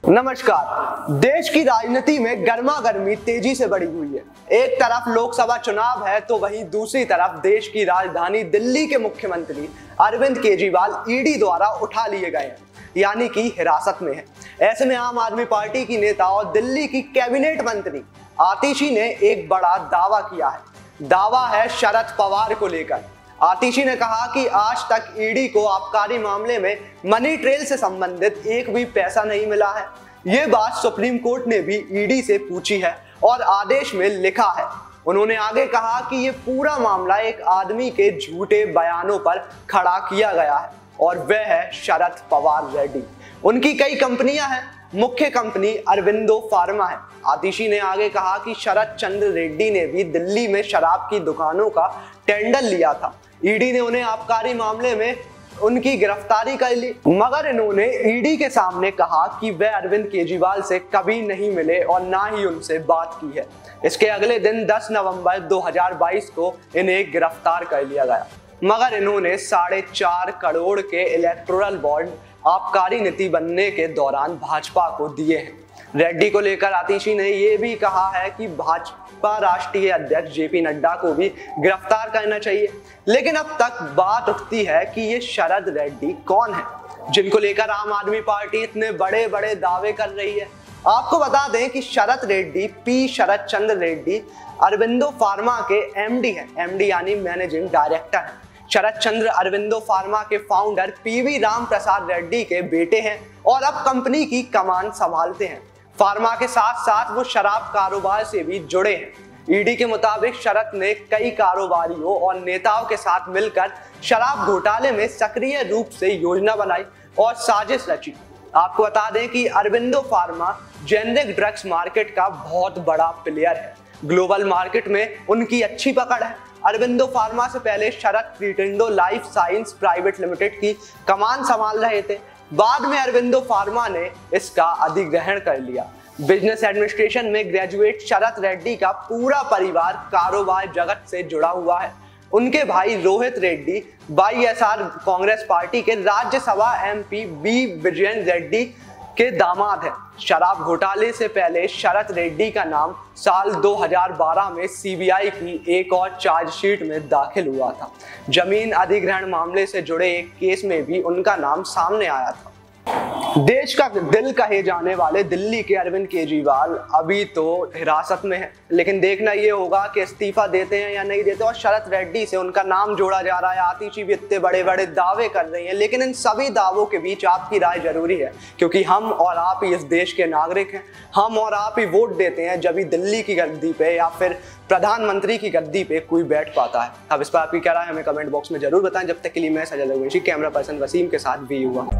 नमस्कार। देश की राजनीति में गर्मा गर्मी तेजी से बढ़ी हुई है। एक तरफ लोकसभा चुनाव है तो वहीं दूसरी तरफ देश की राजधानी दिल्ली के मुख्यमंत्री अरविंद केजरीवाल ईडी द्वारा उठा लिए गए हैं, यानी कि हिरासत में है। ऐसे में आम आदमी पार्टी की नेता और दिल्ली की कैबिनेट मंत्री आतिशी ने एक बड़ा दावा किया है। दावा है शरद पवार को लेकर। आतिशी ने कहा कि आज तक ईडी को आबकारी मामले में मनी ट्रेल से संबंधित एक भी पैसा नहीं मिला है। ये बात सुप्रीम कोर्ट ने भी ईडी से पूछी है और आदेश में लिखा है। उन्होंने आगे कहा कि ये पूरा मामला एक आदमी के झूठे बयानों पर खड़ा किया गया है और वह है शरद पवार रेड्डी। उनकी कई कंपनियां हैं, मुख्य कंपनी अरविंदो फार्मा है। आतिशी ने आगे कहा कि शरद चंद्र रेड्डी ने भी दिल्ली में शराब की दुकानों का टेंडर लिया था। ईडी ने उन्हें आबकारी मामले में उनकी गिरफ्तारी कर ली, मगर इन्होंने ईडी के सामने कहा कि वह अरविंद केजरीवाल से कभी नहीं मिले और ना ही उनसे बात की है। इसके अगले दिन 10 नवंबर 2022 को इन्हें गिरफ्तार कर लिया गया, मगर इन्होंने 4.5 करोड़ के इलेक्टोरल बॉन्ड आबकारी नीति बनने के दौरान भाजपा को दिए हैं। रेड्डी को लेकर आतिशी ने यह भी कहा है कि भाजपा राष्ट्रीय अध्यक्ष जेपी नड्डा को भी गिरफ्तार करना चाहिए। लेकिन अब तक बात उठती है कि ये शरद रेड्डी कौन है, जिनको लेकर आम आदमी पार्टी इतने बड़े बड़े दावे कर रही है। आपको बता दें कि शरद रेड्डी पी शरद चंद्र रेड्डी अरविंदो फार्मा के एमडी हैं। एमडी यानी मैनेजिंग डायरेक्टर हैं। शरद चंद्र अरविंदो फार्मा के फाउंडर पीवी राम प्रसाद रेड्डी के बेटे हैं और अब कंपनी की कमान संभालते हैं। फार्मा के साथ साथ वो शराब कारोबार से भी जुड़े हैं। ईडी के मुताबिक शरद ने कई कारोबारियों और नेताओं के साथ मिलकर शराब घोटाले में सक्रिय रूप से योजना बनाई और साजिश रची। आपको बता दें कि Aurobindo pharma generic drugs market का बहुत बड़ा प्लेयर है। ग्लोबल मार्केट में उनकी अच्छी पकड़ है। अरविंदो फार्मा से पहले शरद क्रिटेंडो लाइफ साइंस प्राइवेट लिमिटेड की कमान संभाल रहे थे। बाद में अरविंदो फार्मा ने इसका अधिग्रहण कर लिया। बिजनेस एडमिनिस्ट्रेशन में ग्रेजुएट शरद रेड्डी का पूरा परिवार कारोबार जगत से जुड़ा हुआ है। उनके भाई रोहित रेड्डी वाईएसआर कांग्रेस पार्टी के राज्यसभा एमपी बी विजयन रेड्डी के दामाद हैं। शराब घोटाले से पहले शरद रेड्डी का नाम साल 2012 में सीबीआई की एक और चार्जशीट में दाखिल हुआ था। जमीन अधिग्रहण मामले से जुड़े एक केस में भी उनका नाम सामने आया था। देश का दिल कहे जाने वाले दिल्ली के अरविंद केजरीवाल अभी तो हिरासत में है, लेकिन देखना ये होगा कि इस्तीफा देते हैं या नहीं देते। और शरद रेड्डी से उनका नाम जोड़ा जा रहा है। आतिशी भी इतने बड़े बड़े दावे कर रही हैं, लेकिन इन सभी दावों के बीच आपकी राय जरूरी है, क्योंकि हम और आप ही इस देश के नागरिक हैं। हम और आप ही वोट देते हैं जब भी दिल्ली की गद्दी पे या फिर प्रधानमंत्री की गद्दी पे कोई बैठ पाता है। अब इस पर आपकी क्या राय हमें कमेंट बॉक्स में जरूर बताएं। जब तक के लिए मैं सजल कैमरा पर्सन वसीम के साथ भी हुआ।